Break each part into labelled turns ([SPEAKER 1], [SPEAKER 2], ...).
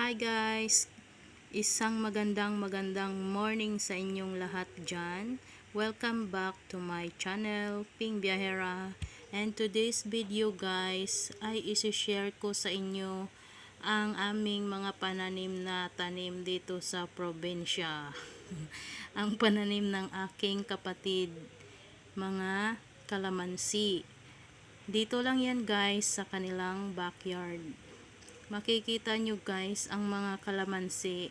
[SPEAKER 1] Hi guys! Isang magandang morning sa inyong lahat dyan. Welcome back to my channel, Ping Biyahera. And today's video guys ay isi-share ko sa inyo ang aming mga pananim na tanim dito sa probinsya. Ang pananim ng aking kapatid, mga kalamansi. Dito lang yan guys sa kanilang backyard. Makikita nyo guys ang mga kalamansi.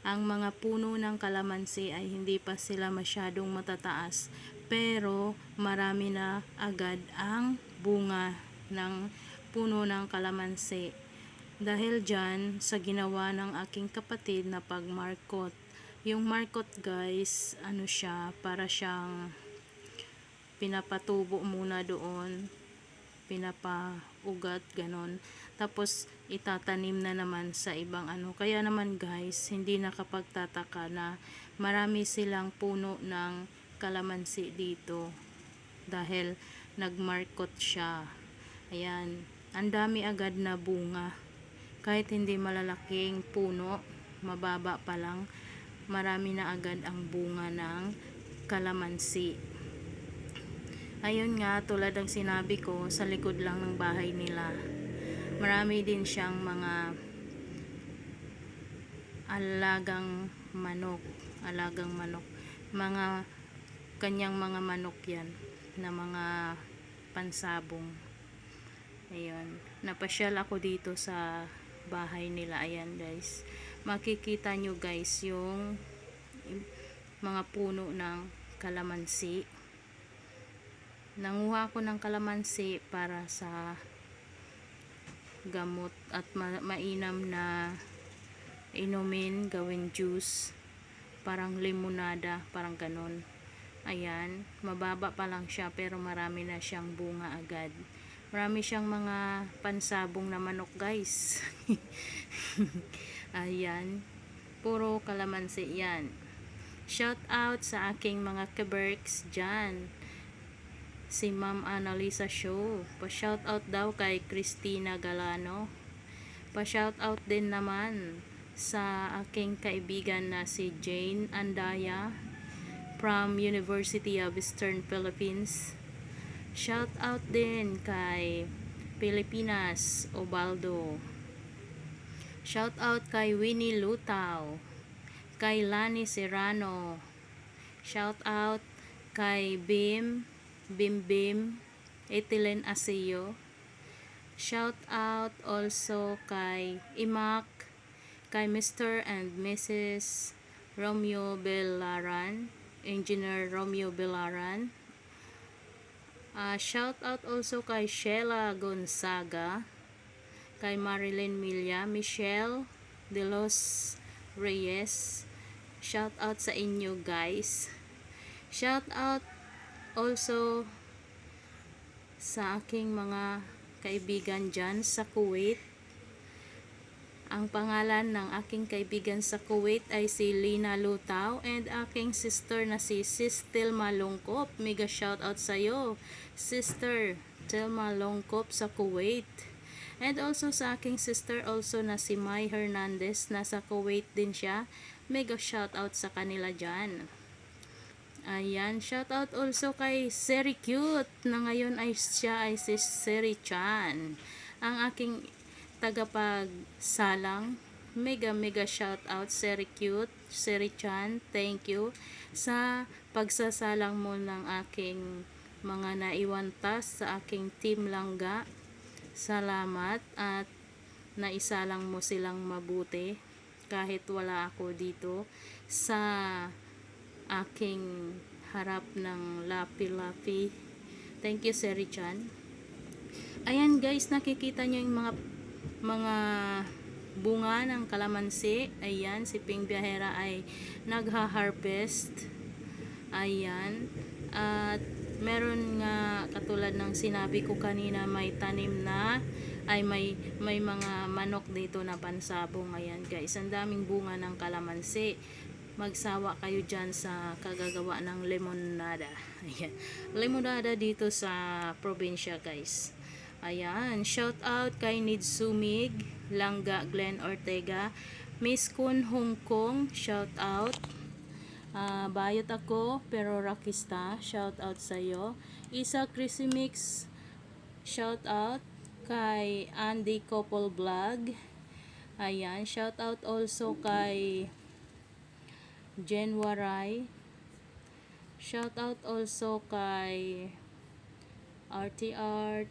[SPEAKER 1] Ang mga puno ng kalamansi ay hindi pa sila masyadong matataas, pero marami na agad ang bunga ng puno ng kalamansi. Dahil dyan sa ginawa ng aking kapatid na pagmarkot. Yung markot guys, ano siya, para siyang pinapatubo muna doon, pinapaugat, ganon. Tapos itatanim na naman sa ibang ano. Kaya naman guys, hindi nakapagtataka na marami silang puno ng kalamansi dito. Dahil nagmarkot siya. Ayan, ang dami agad na bunga. Kahit hindi malalaking puno, mababa pa lang, marami na agad ang bunga ng kalamansi. Ayun nga, tulad ng sinabi ko, sa likod lang ng bahay nila. Marami din siyang mga alagang manok. Mga kanyang mga manok yan, na mga pansabong. Ayun, napasyal ako dito sa bahay nila. Ayan guys, makikita nyo guys yung mga puno ng kalamansi. Nanguha ako ng kalamansi para sa gamot at mainam na inumin, gawin juice, parang limonada, parang ganon. Ayan, mababa pa lang siya pero marami na siyang bunga agad. Marami siyang mga pansabong na manok guys. Ayan, puro kalamansi yan. Shout out sa aking mga kaberks dyan. Si Ma'am Annalisa Show. Pa-shoutout daw kay Christina Galano. Pa-shoutout din naman sa aking kaibigan na si Jane Andaya from University of Eastern Philippines. Shoutout din kay Pilipinas Obaldo. Shoutout kay Winnie Lutaw. Kay Lani Serrano. Shoutout kay Bim Etilen Asio. Shout out also kay Imak, kay Mr. and Mrs. Romeo Belaran, Engineer Romeo Belaran. Shout out also kay Sheila Gonzaga, kay Marilyn Milla, Michelle De Los Reyes. Shout out sa inyo guys. Shout out also sa aking mga kaibigan dyan sa Kuwait. Ang pangalan ng aking kaibigan sa Kuwait ay si Lina Lutaw and aking sister na si Sis Tilma Longkop. Mega shout out sa iyo, Sister Tilma Longkop sa Kuwait. And also sa aking sister also na si Mai Hernandez, nasa Kuwait din siya. Mega shout out sa kanila dyan. Ayan, shout out also kay Seri Cute na ngayon ay siya ay si Seri Chan, ang aking tagapagsalang. Mega shout out Seri Cute, Seri Chan, thank you sa pagsasalang mo ng aking mga naiwan task sa aking team Langga. Salamat at naisalang mo silang mabuti kahit wala ako dito sa aking harap ng lapi-lapi. Thank you Seri Chan. Ayan guys, nakikita nyo yung mga bunga ng kalamansi. Ayan, si Ping Biyahera ay nagha-harvest. Ayan, at meron nga katulad ng sinabi ko kanina, may tanim na ay may mga manok dito na pansabong. Ayan guys, ang daming bunga ng kalamansi. Magsawa kayo dyan sa kagagawa ng limonada. Ayan, limonada dito sa probinsya guys. Ayan, shout out kay Nidsumig, Langga Glenn Ortega, Miss Kun Hong Kong, shout out. Bayot ako pero rockista, shout out sa iyo. Isa Crisimix, shout out kay Andy Couple Vlog. Ayan, shout out also kay Jen Waray. Shout out also kay Arty Art,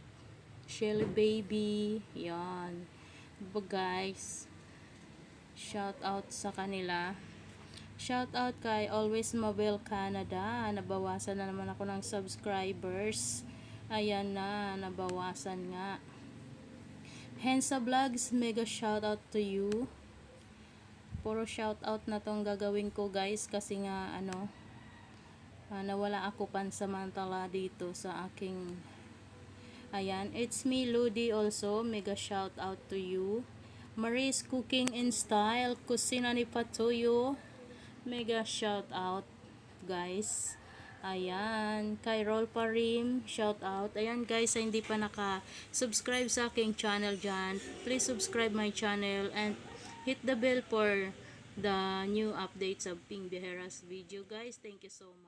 [SPEAKER 1] Shelly Baby. Yan. Diba guys? Shout out sa kanila. Shout out kay Always Mobile Canada. Nabawasan na naman ako ng subscribers. Ayan na, nabawasan nga. Hensa Vlogs, mega shout out to you. Puro shout out na tong gagawin ko guys kasi nga nawala ako pansamantala dito sa aking. Ayan, it's me Ludi also, mega shout out to you. Marie's Cooking in Style, Kusina ni Patuyo, mega shout out guys. Ayan, kay Roll Parim, shout out. Ayan guys, sa hindi pa naka-subscribe sa aking channel dyan, please subscribe my channel and hit the bell for the new updates of Ping Bihera's video guys. Thank you so much.